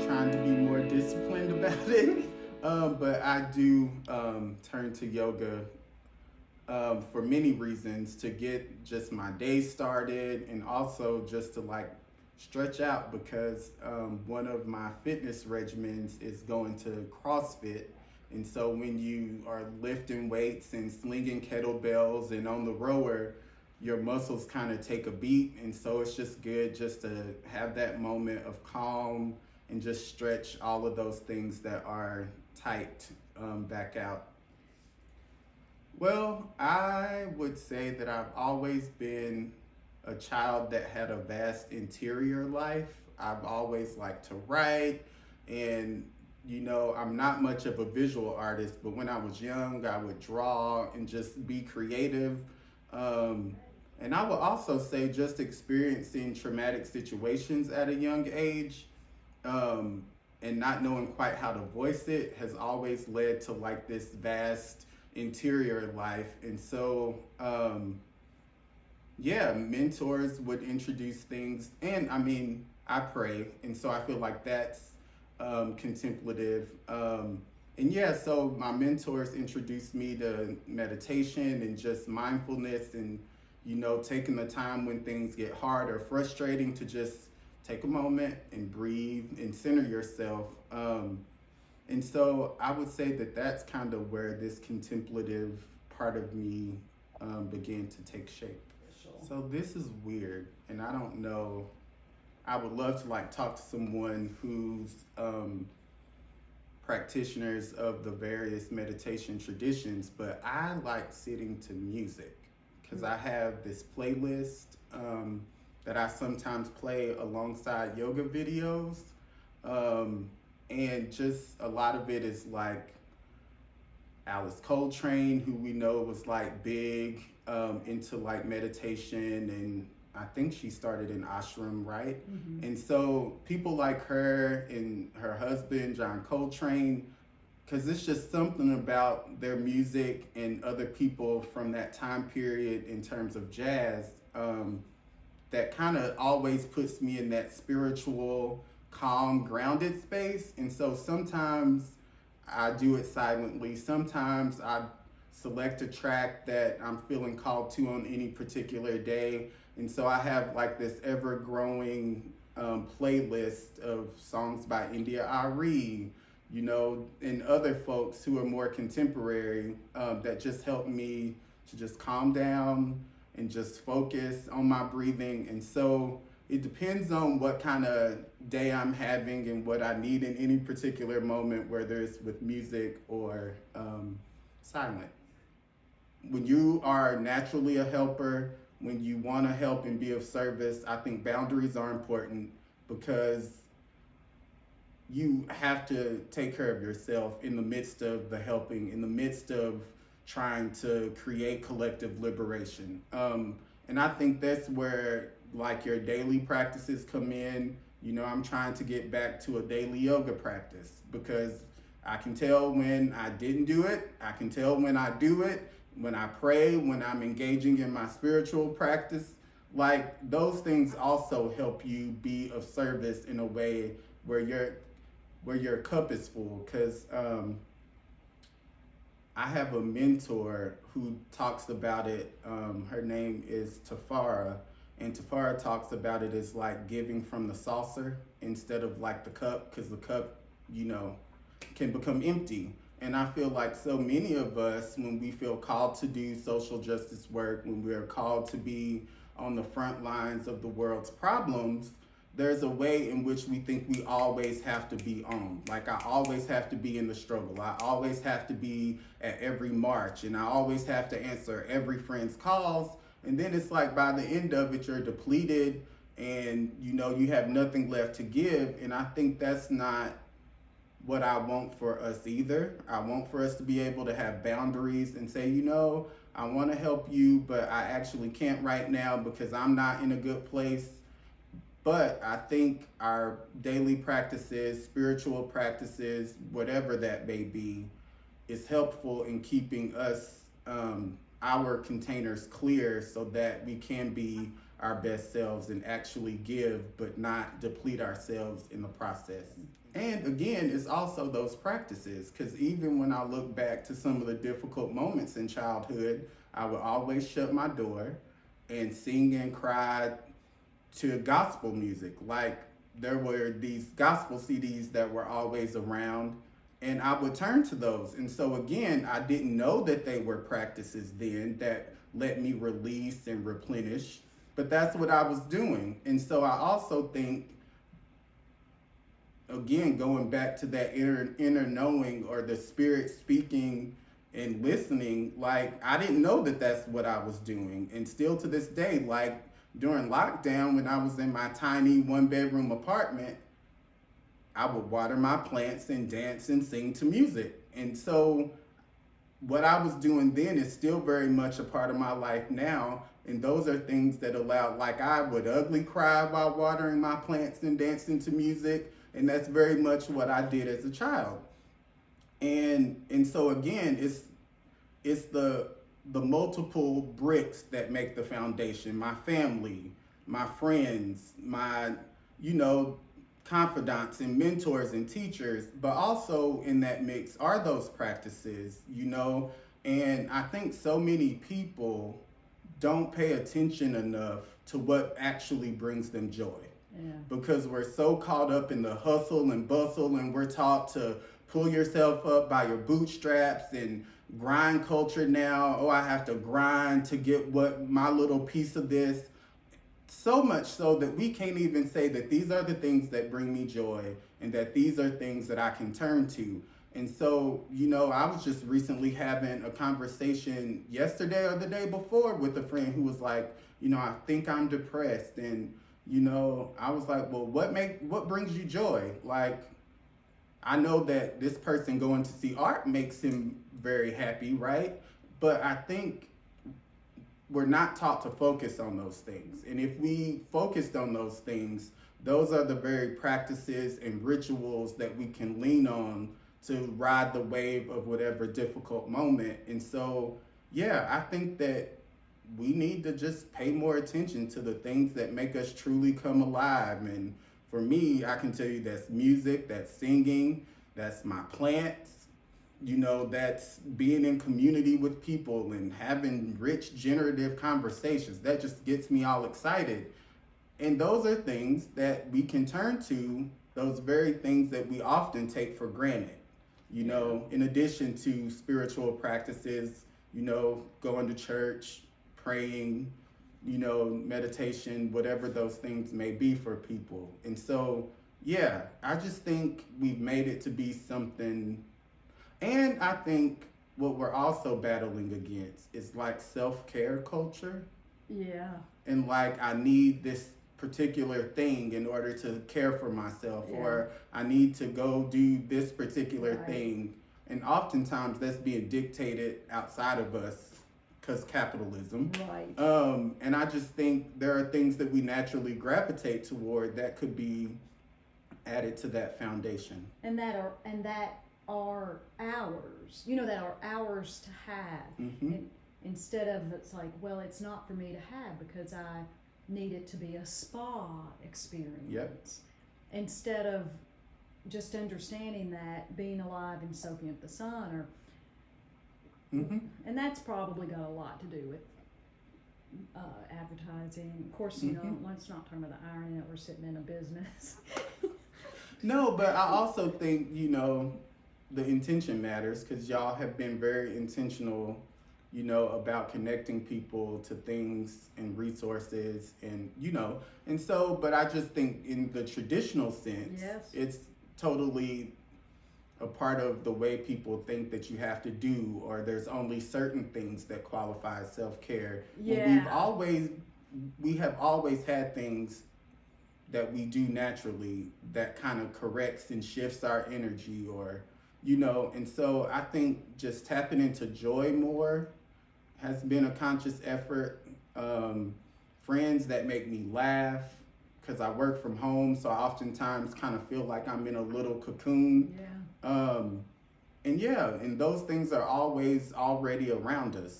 trying to be more disciplined about it. But I do turn to yoga for many reasons to get just my day started and also just to like stretch out because one of my fitness regimens is going to CrossFit. And so when you are lifting weights and slinging kettlebells and on the rower, your muscles kind of take a beat. And so it's just good just to have that moment of calm and just stretch all of those things that are tight back out. Well, I would say that I've always been a child that had a vast interior life. I've always liked to write, and I'm not much of a visual artist, but when I was young, I would draw and just be creative. And I would also say just experiencing traumatic situations at a young age and not knowing quite how to voice it has always led to like this vast interior life. And so, yeah, mentors would introduce things. And I mean, I pray. And so I feel like that's contemplative. And yeah, so my mentors introduced me to meditation and just mindfulness and, taking the time when things get hard or frustrating to just take a moment and breathe and center yourself. And so I would say that that's kind of where this contemplative part of me began to take shape. Sure. So this is weird, and I don't know. I would love to like talk to someone who's practitioners of the various meditation traditions, but I like sitting to music because I have this playlist that I sometimes play alongside yoga videos. And just a lot of it is like Alice Coltrane, who we know was like big into like meditation, and I think she started in ashram, right? Mm-hmm. And so people like her and her husband, John Coltrane, because it's just something about their music and other people from that time period in terms of jazz that kind of always puts me in that spiritual, calm, grounded space. And so sometimes I do it silently. Sometimes I select a track that I'm feeling called to on any particular day. And so I have like this ever growing playlist of songs by India Ari, and other folks who are more contemporary that just help me to just calm down and just focus on my breathing. And so it depends on what kind of day I'm having and what I need in any particular moment, whether it's with music or silent. When you are naturally a helper, when you want to help and be of service, I think boundaries are important because you have to take care of yourself in the midst of the helping, in the midst of trying to create collective liberation. And I think that's where like your daily practices come in. I'm trying to get back to a daily yoga practice because I can tell when I didn't do it. I can tell when I do it, when I pray, when I'm engaging in my spiritual practice. Like those things also help you be of service in a way where your cup is full. Because I have a mentor who talks about it. Her name is Tafara. And Tafara talks about it as like giving from the saucer instead of like the cup, because the cup, can become empty. And I feel like so many of us, when we feel called to do social justice work, when we are called to be on the front lines of the world's problems, there's a way in which we think we always have to be on. Like I always have to be in the struggle. I always have to be at every march, and I always have to answer every friend's calls. And then it's like by the end of it, you're depleted and you have nothing left to give. And I think that's not what I want for us either. I want for us to be able to have boundaries and say, I want to help you, but I actually can't right now because I'm not in a good place. But I think our daily practices, spiritual practices, whatever that may be, is helpful in keeping us our containers clear so that we can be our best selves and actually give, but not deplete ourselves in the process. And again, it's also those practices, because even when I look back to some of the difficult moments in childhood, I would always shut my door and sing and cry to gospel music. Like, there were these gospel CDs that were always around, and I would turn to those. And so, again, I didn't know that they were practices then that let me release and replenish, but that's what I was doing. And so, I also think, again, going back to that inner knowing, or the spirit speaking and listening, like, I didn't know that that's what I was doing. And still to this day, like, during lockdown, when I was in my tiny 1-bedroom apartment, I would water my plants and dance and sing to music. And so what I was doing then is still very much a part of my life now. And those are things that allowed, like, I would ugly cry while watering my plants and dancing to music. And that's very much what I did as a child. And so again, it's the multiple bricks that make the foundation. My family, my friends, my, you know, confidants and mentors and teachers, but also in that mix are those practices, you know. And I think so many people don't pay attention enough to what actually brings them joy. Yeah. Because we're so caught up in the hustle and bustle, and we're taught to pull yourself up by your bootstraps, and grind culture now. Oh, I have to grind to get what my little piece of this. So much so that we can't even say that these are the things that bring me joy, and that these are things that I can turn to. And so, you know, I was just recently having a conversation yesterday or the day before with a friend who was like, you know, I think I'm depressed. And, you know, I was like, well, what brings you joy? Like, I know that this person going to see art makes him very happy, right? But I think we're not taught to focus on those things. And if we focused on those things, those are the very practices and rituals that we can lean on to ride the wave of whatever difficult moment. And so, yeah, I think that we need to just pay more attention to the things that make us truly come alive. And for me, I can tell you that's music, that's singing, that's my plants, you know, that's being in community with people and having rich, generative conversations. That just gets me all excited. And those are things that we can turn to, those very things that we often take for granted. You know, in addition to spiritual practices, you know, going to church, praying, you know, meditation, whatever those things may be for people. And so, yeah, I just think we've made it to be something. And I think what we're also battling against is like self-care culture. Yeah. And like, I need this particular thing in order to care for myself, Yeah. or I need to go do this particular Right. thing. And oftentimes that's being dictated outside of us, because capitalism. Right. And I just think there are things that we naturally gravitate toward that could be added to that foundation. And that are ours. You know, that are ours to have. Mm-hmm. And instead of, it's like, well, it's not for me to have because I need it to be a spa experience. Yep. Instead of just understanding that being alive and soaking up the sun, or Mm-hmm. and that's probably got a lot to do with advertising. Of course, you know, let's not talk about the irony that we're sitting in a business. No, but I also think, you know, the intention matters, because y'all have been very intentional, you know, about connecting people to things and resources, and, you know, and so, but I just think in the traditional sense, Yes. it's totally a part of the way people think that you have to do, or there's only certain things that qualify as self-care. Yeah. And we have always had things that we do naturally that kind of corrects and shifts our energy, or, you know, and so I think just tapping into joy more has been a conscious effort. Friends that make me laugh, because I work from home, so I oftentimes kind of feel like I'm in a little cocoon. Yeah. And yeah, and those things are always already around us.